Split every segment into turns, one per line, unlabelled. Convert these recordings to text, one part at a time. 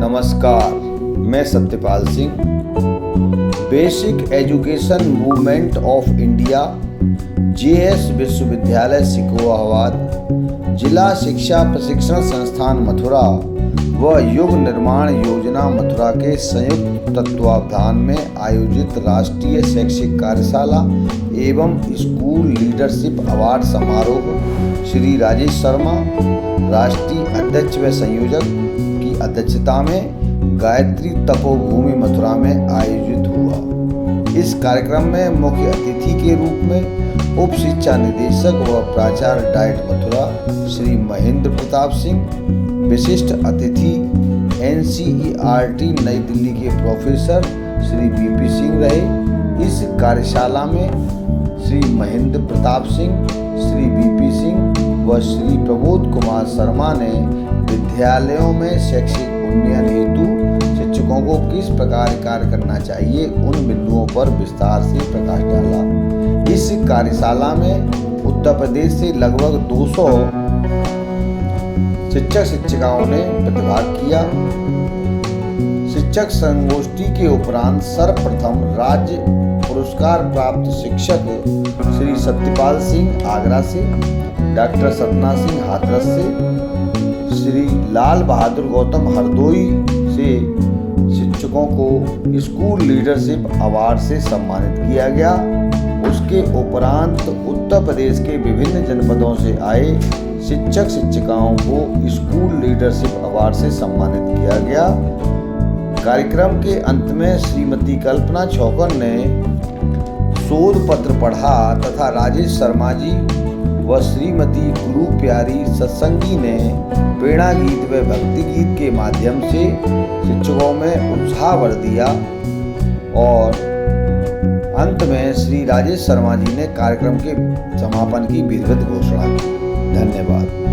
नमस्कार, मैं Satyapal Singh. Basic education movement of India JS विश्वविद्यालय सिकोहाबाद, जिला शिक्षा प्रशिक्षण संस्थान मथुरा व युग निर्माण योजना मथुरा के संयुक्त तत्वावधान में आयोजित राष्ट्रीय शैक्षिक कार्यशाला एवं स्कूल लीडरशिप अवार्ड समारोह श्री राजेश शर्मा, राष्ट्रीय अध्यक्ष व संयोजक की अध्यक्षता में गायत्री तपोभूमि मथुरा में आयोजित हुआ। इस कार्यक्रम में मुख्य अतिथि के रूप में उप शिक्षा निदेशक व प्राचार्य डाइट मथुरा श्री महेंद्र प्रताप सिंह, विशिष्ट अतिथि एनसीईआरटी नई दिल्ली के प्रोफेसर श्री बीपी सिंह रहे। इस कार्यशाला में श्री महेंद्र प्रताप सिंह, श्री बीपी सिंह व श्री प्रबोध कुमार शर्मा ने विद्यालयों में शैक्षिक उन्नयन हेतु शिक्षकों को किस प्रकार कार्य करना चाहिए उन बिंदुओं पर विस्तार से प्रकाश डाला। इस कार्यशाला में उत्तर प्रदेश से लगभग 200 शिक्षक शिक्षिकाओं ने प्रतिभाग किया। शिक्षक संगोष्ठी के उपरांत सर्वप्रथम राज्य पुरस्कार प्राप्त शिक्षक श्री सत्यपाल सिंह आगरा से, डॉक्टर सतना सिंह हाथरस से, श्री लाल बहादुर गौतम हरदोई से शिक्षकों को स्कूल लीडरशिप अवार्ड से सम्मानित किया गया। उसके उपरांत उत्तर प्रदेश के विभिन्न जनपदों से आए शिक्षक शिक्षिकाओं को स्कूल लीडरशिप अवार्ड से सम्मानित किया गया। कार्यक्रम के अंत में श्रीमती कल्पना छौकर ने शोध पत्र पढ़ा तथा राजेश शर्मा जी व श्रीमती गुरु प्यारी सत्संगी ने प्रेरणा गीत व भक्ति गीत के माध्यम से शिक्षकों में उत्साह भर दिया और अंत में श्री राजेश शर्मा जी ने कार्यक्रम के समापन की विधिवत घोषणा की। धन्यवाद।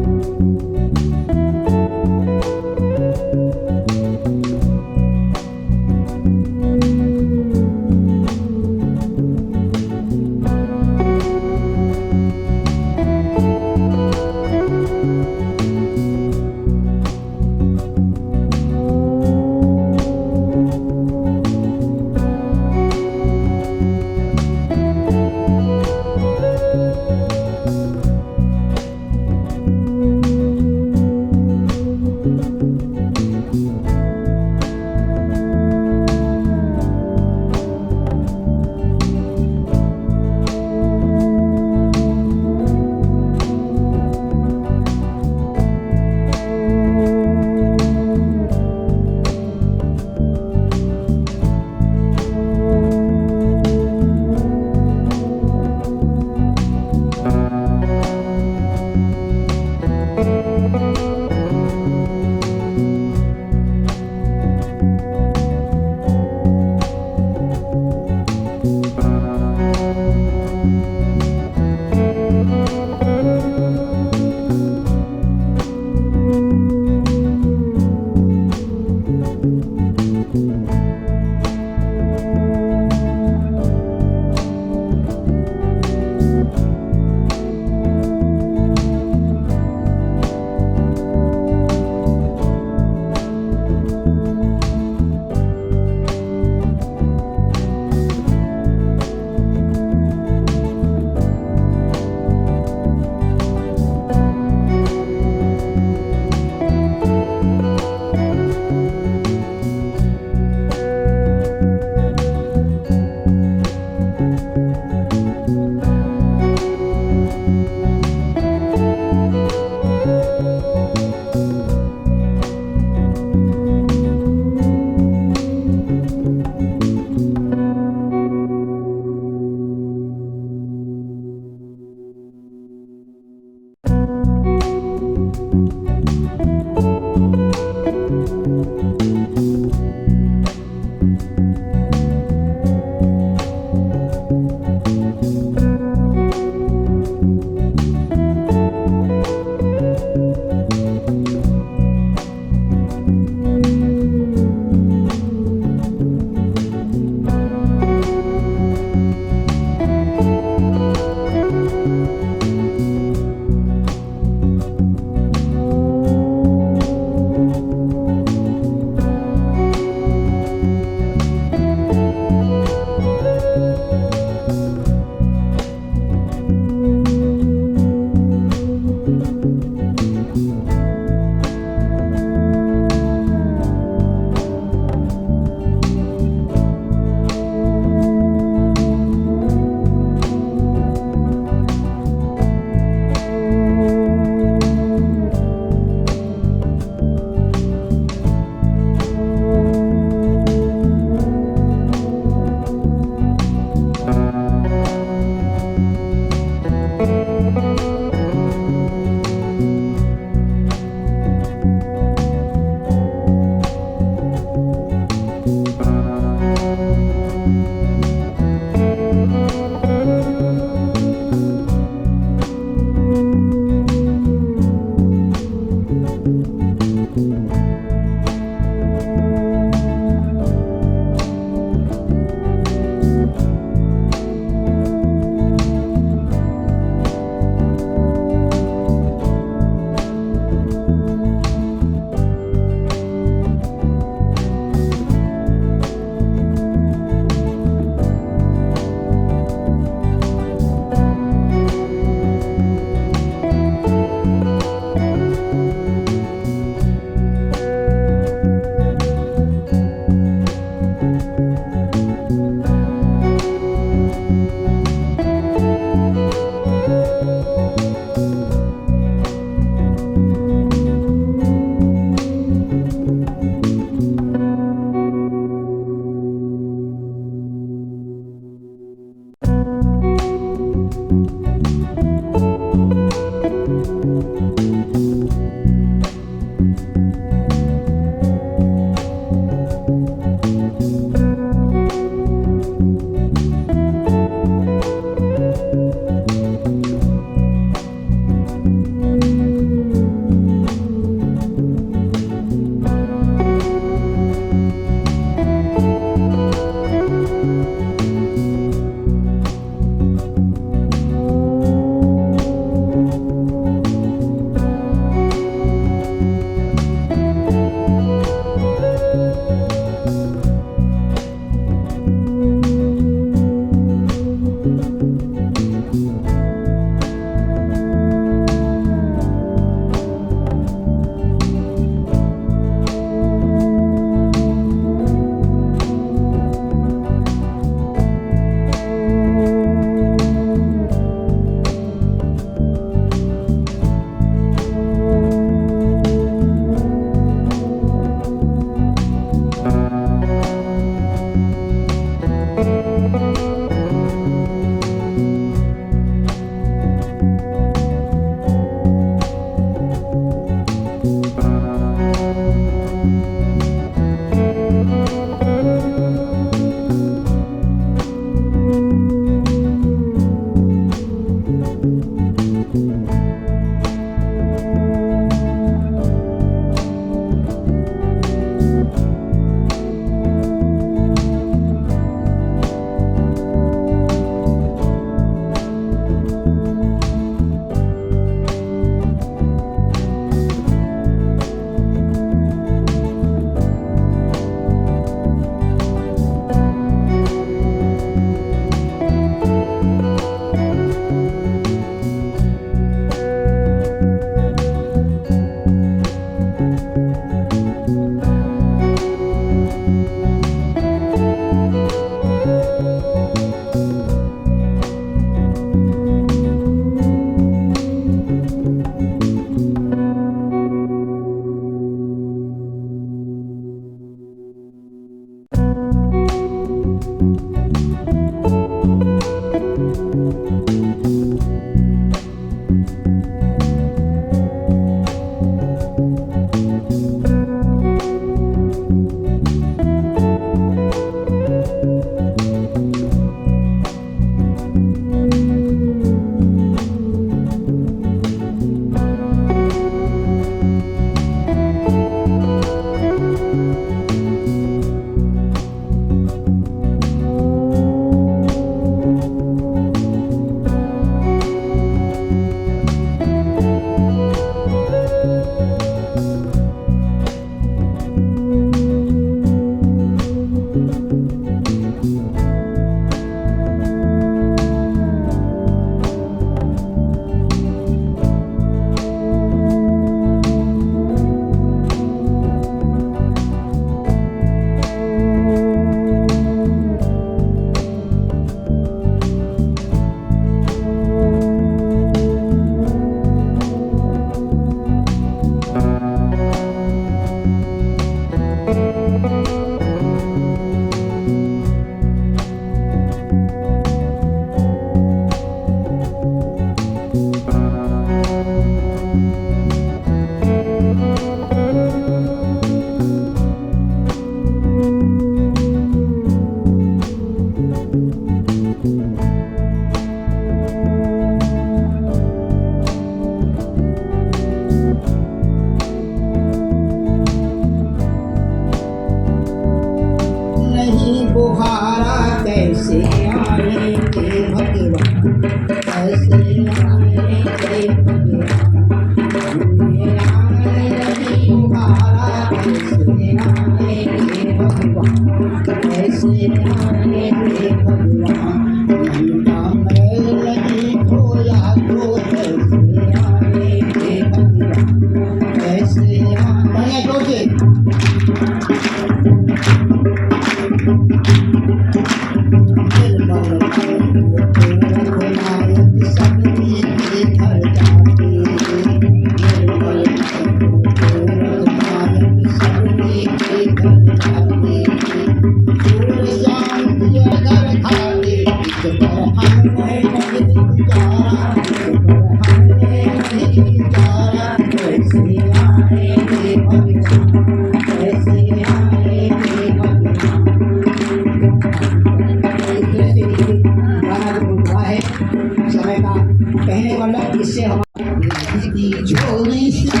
की झोली से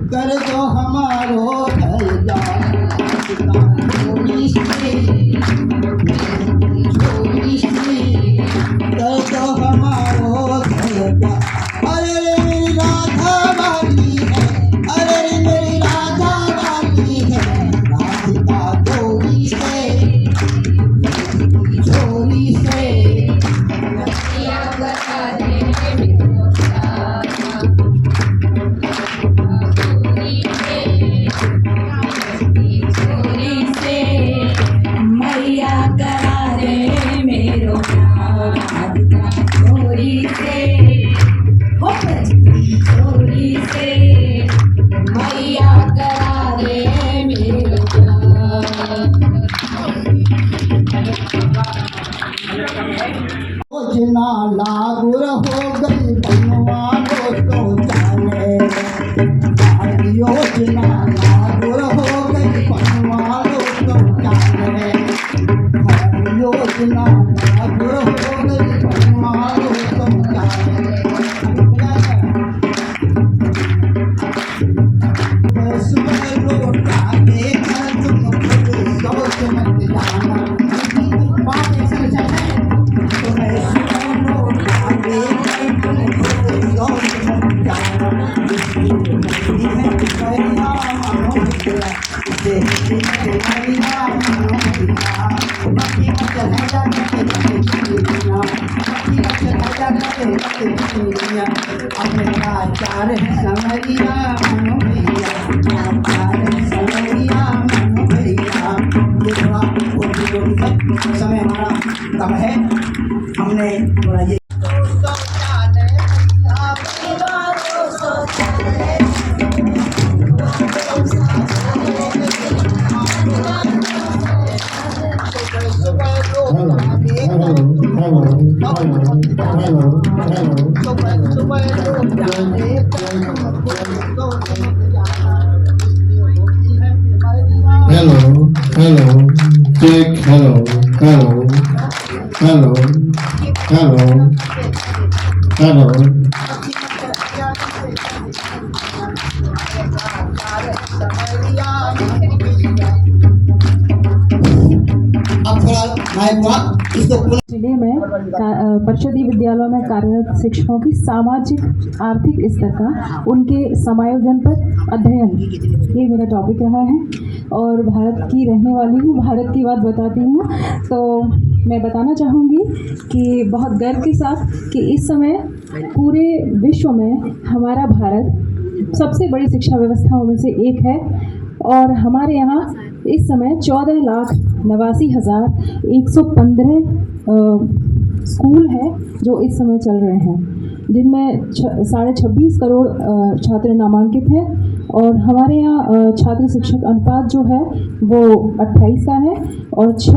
कर दो हमारो हलदार झोली से कर दो हमारो हलदार। अरे रे मेरी राधा वाली है, अरे रे मेरी राधा वाली है, राधिका झोली से झोली से
मैया करा दे मेरो चोरी से मैया करा दे मेरो
योजना लागू हो गई बनवालो तो जाने, योजना लागू हो गई बनवालो तो जाने, योजना लागू हो गई बनवालो तो जाने। सुबह लौटा देखकर तुम खुद सोच मत जाना, बात ऐसी है अपने आचार समरिया मनो भैया, आचार समरिया मनो भैया। ये थोड़ा समय हमारा कम है, हमने थोड़ा ये
Hello, check, hello,
अब थोड़ा माइक हुआ इसको
जिले में परिषदीय विद्यालयों में कार्यरत शिक्षकों की सामाजिक आर्थिक स्तर का उनके समायोजन पर अध्ययन, ये मेरा टॉपिक रहा है। और भारत की रहने वाली हूँ, भारत की बात बताती हूँ तो मैं बताना चाहूँगी कि बहुत गर्व के साथ कि इस समय पूरे विश्व में हमारा भारत सबसे बड़ी शिक्षा व्यवस्थाओं में से एक है। और हमारे यहाँ इस समय 14,89,115 स्कूल हैं जो इस समय चल रहे हैं, जिनमें 26.5 करोड़ छात्र नामांकित हैं। और हमारे यहाँ छात्र शिक्षक अनुपात जो है वो 28 का है और 6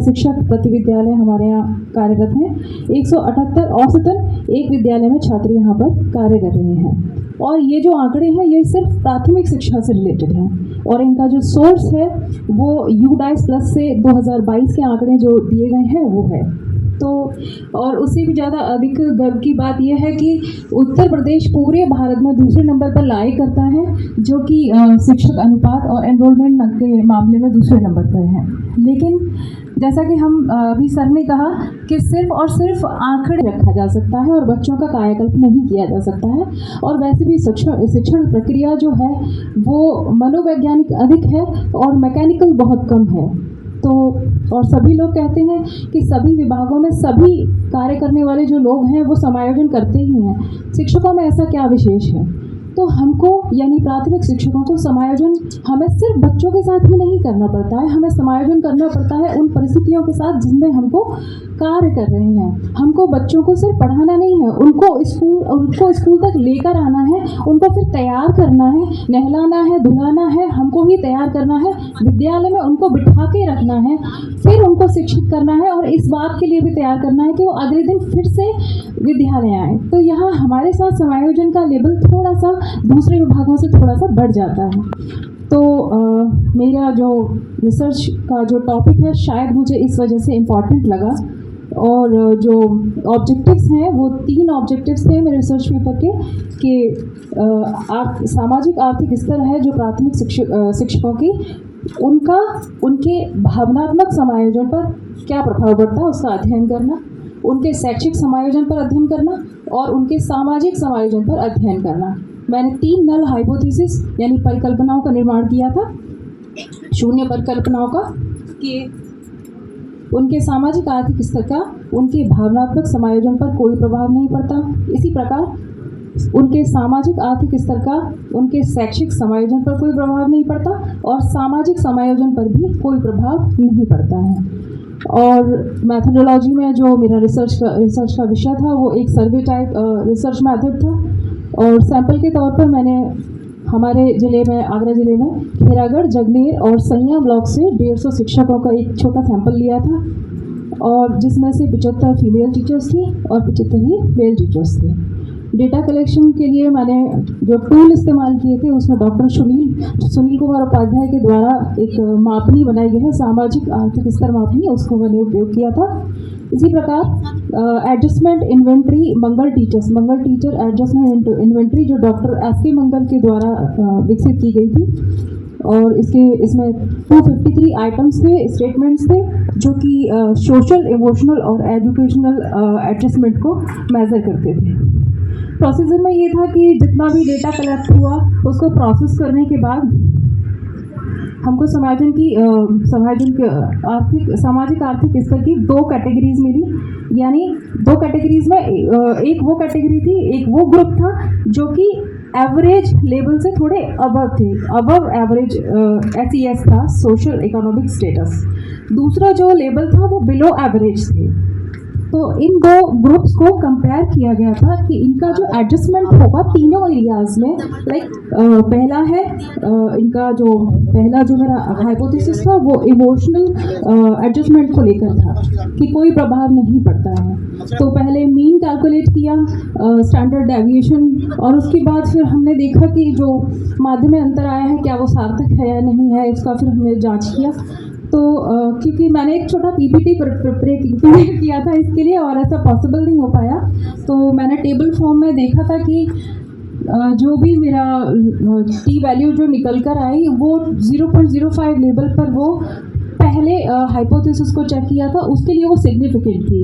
शिक्षक प्रति विद्यालय हमारे यहाँ कार्यरत हैं। 178 औसतन एक विद्यालय में छात्र यहाँ पर कार्य कर रहे हैं। और ये जो आंकड़े हैं ये सिर्फ प्राथमिक शिक्षा से रिलेटेड हैं और इनका जो सोर्स है वो यूडाइस प्लस से 2022 के आंकड़े जो दिए गए हैं वो है। तो और उससे भी ज़्यादा अधिक गर्व की बात यह है कि उत्तर प्रदेश पूरे भारत में दूसरे नंबर पर लाई करता है, जो कि शिक्षक अनुपात और एनरोलमेंट के मामले में दूसरे नंबर पर है। लेकिन जैसा कि हम अभी सर ने कहा कि सिर्फ और सिर्फ आंकड़े रखा जा सकता है और बच्चों का कायाकल्प नहीं किया जा सकता है। और वैसे भी शिक्षण प्रक्रिया जो है वो मनोवैज्ञानिक अधिक है और मैकेनिकल बहुत कम है। तो और सभी लोग कहते हैं कि सभी विभागों में सभी कार्य करने वाले जो लोग हैं वो समायोजन करते ही हैं, शिक्षकों में ऐसा क्या विशेष है? तो हमको यानी प्राथमिक शिक्षकों को समायोजन हमें सिर्फ बच्चों के साथ ही नहीं करना पड़ता है, हमें समायोजन करना पड़ता है उन परिस्थितियों के साथ जिनमें हमको कार्य कर रहे हैं। हमको बच्चों को सिर्फ पढ़ाना नहीं है, उनको स्कूल तक लेकर आना है, उनको फिर तैयार करना है, नहलाना है, धुलाना है, हमको ही तैयार करना है, विद्यालय में उनको बिठा के रखना है, फिर उनको शिक्षित करना है और इस बात के लिए भी तैयार करना है कि वो अगले दिन फिर से विद्यालय आए। तो यहाँ हमारे साथ समायोजन का लेवल थोड़ा सा दूसरे विभागों से थोड़ा सा बढ़ जाता है। तो मेरा जो रिसर्च का जो टॉपिक है शायद मुझे इस वजह से इम्पॉर्टेंट लगा और जो ऑब्जेक्टिव्स हैं वो 3 ऑब्जेक्टिव्स थे मेरे रिसर्च पेपर के कि सामाजिक आर्थिक स्तर है जो प्राथमिक शिक्षकों की उनके भावनात्मक समायोजन पर क्या प्रभाव पड़ता है उसका अध्ययन करना, उनके शैक्षिक समायोजन पर अध्ययन करना और उनके सामाजिक समायोजन पर अध्ययन करना। मैंने 3 नल हाइपोथेसिस यानी परिकल्पनाओं का निर्माण किया था, शून्य परिकल्पनाओं का, कि उनके सामाजिक आर्थिक स्तर का उनके भावनात्मक समायोजन पर कोई प्रभाव नहीं पड़ता। इसी प्रकार उनके सामाजिक आर्थिक स्तर का उनके शैक्षिक समायोजन पर कोई प्रभाव नहीं पड़ता और सामाजिक समायोजन पर भी कोई प्रभाव नहीं पड़ता है। और मैथडोलॉजी में जो मेरा रिसर्च का विषय था वो एक सर्वे टाइप रिसर्च मेथड था और सैंपल के तौर पर मैंने हमारे ज़िले में, आगरा ज़िले में खेरागढ़, जगनेर और सैया ब्लॉक से 150 शिक्षकों का एक छोटा सैंपल लिया था और जिसमें से 75 फीमेल टीचर्स थी और 75 ही मेल टीचर्स थे। डेटा कलेक्शन के लिए मैंने जो टूल इस्तेमाल किए थे उसमें डॉक्टर सुनील कुमार उपाध्याय के द्वारा एक मापनी बनाई गई है, सामाजिक आर्थिक स्तर मापनी, उसको मैंने उपयोग किया था। इसी प्रकार एडजस्टमेंट इन्वेंट्री मंगल टीचर एडजस्टमेंट इन्वेंट्री जो डॉक्टर एस.के. मंगल के द्वारा विकसित की गई थी और इसमें 253 आइटम्स थे, स्टेटमेंट्स थे जो कि सोशल, इमोशनल और एजुकेशनल एडजस्टमेंट को मेज़र करते थे। प्रोसीजर में ये था कि जितना भी डेटा कलेक्ट हुआ उसको प्रोसेस करने के बाद हमको सामाजिक आर्थिक स्तर की 2 कैटेगरीज मिली। यानी 2 कैटेगरीज में एक वो कैटेगरी थी, एक वो ग्रुप था जो कि एवरेज लेवल से थोड़े अबव थे, अबव एवरेज SES था, सोशल इकोनॉमिक स्टेटस। दूसरा जो लेवल था वो बिलो एवरेज थे। तो इन 2 ग्रुप्स को कंपेयर किया गया था कि इनका जो एडजस्टमेंट होगा तीनों एरियाज में, लाइक पहला जो मेरा हाइपोथेसिस था वो इमोशनल एडजस्टमेंट को लेकर था कि कोई प्रभाव नहीं पड़ता है। तो पहले मीन कैलकुलेट किया, स्टैंडर्ड डेविएशन, और उसके बाद फिर हमने देखा कि जो माध्य में अंतर आया है क्या वो सार्थक है या नहीं है, इसका फिर हमने जाँच किया। तो क्योंकि मैंने एक छोटा PPT प्रिपेयर किया था इसके लिए और ऐसा पॉसिबल नहीं हो पाया, तो मैंने टेबल फॉर्म में देखा था कि जो भी मेरा T वैल्यू जो निकल कर आई वो 0.05 लेवल पर वो पहले हाइपोथेसिस को चेक किया था, उसके लिए वो सिग्निफिकेंट थी।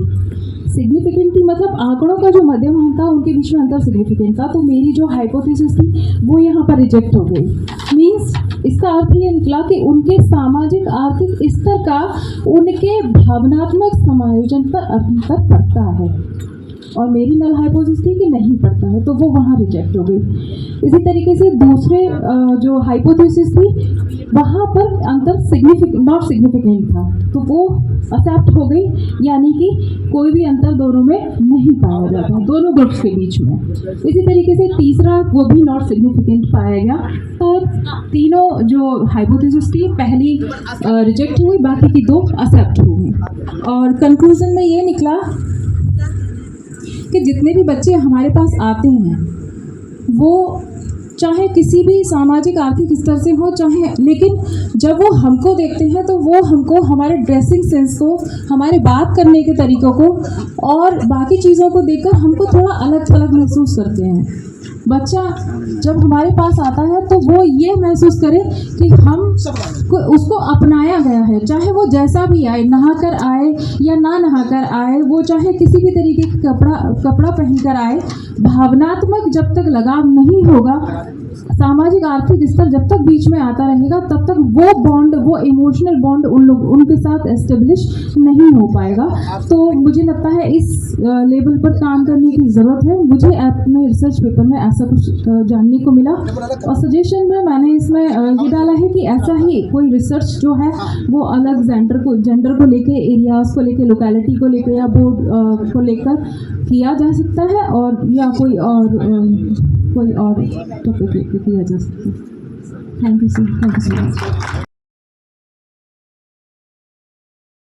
मतलब आंकड़ों का जो मध्यमान था उनके बीच में अंतर सिग्निफिकेंट था। तो मेरी जो हाइपोथेसिस थी वो यहाँ पर रिजेक्ट हो गई। मीन्स इसका अर्थ ये निकला कि उनके सामाजिक आर्थिक स्तर का उनके भावनात्मक समायोजन पर अंतर पड़ता है और मेरी नल हाइपोथेसिस थी कि नहीं पड़ता है, तो वो वहाँ रिजेक्ट हो गई। इसी तरीके से दूसरे जो हाइपोथेसिस थी वहाँ पर अंतर नॉट सिग्निफिकेंट था, तो वो एक्सेप्ट हो गई, यानी कि कोई भी अंतर दोनों में नहीं पाया जाता, दोनों ग्रुप्स के बीच में। इसी तरीके से तीसरा वो भी नॉट सिग्निफिकेंट पाया गया। तो तीनों जो हाइपोथेसिस थी पहली रिजेक्ट हुई, बाकी की 2 एक्सेप्ट हुई। और कंक्लूजन में ये निकला कि जितने भी बच्चे हमारे पास आते हैं वो चाहे किसी भी सामाजिक आर्थिक स्तर से हो, लेकिन जब वो हमको देखते हैं तो वो हमको हमारे ड्रेसिंग सेंस को, हमारे बात करने के तरीक़ों को और बाकी चीज़ों को देखकर हमको थोड़ा अलग थलग महसूस करते हैं। बच्चा जब हमारे पास आता है तो वो ये महसूस करे कि उसको अपनाया गया है, चाहे वो जैसा भी आए, नहाकर आए या ना नहाकर आए, वो चाहे किसी भी तरीके का कपड़ा पहनकर आए, भावनात्मक जब तक लगाव नहीं होगा, सामाजिक आर्थिक स्तर जब तक बीच में आता रहेगा, तब तक वो बॉन्ड, वो इमोशनल बॉन्ड उनके साथ एस्टेब्लिश नहीं हो पाएगा। तो मुझे लगता है इस लेवल पर काम करने की ज़रूरत है। मुझे अपने रिसर्च पेपर में ऐसा कुछ जानने को मिला और सजेशन में मैंने इसमें ये डाला है कि ऐसा ही कोई रिसर्च जो है वो अलग जेंडर को लेके, एरियाज़ को लेके, लोकेलिटी को लेके या बोर्ड को लेकर किया जा सकता है, और या कोई और टॉपिक लेके किया जा सकता है। Thank you so much.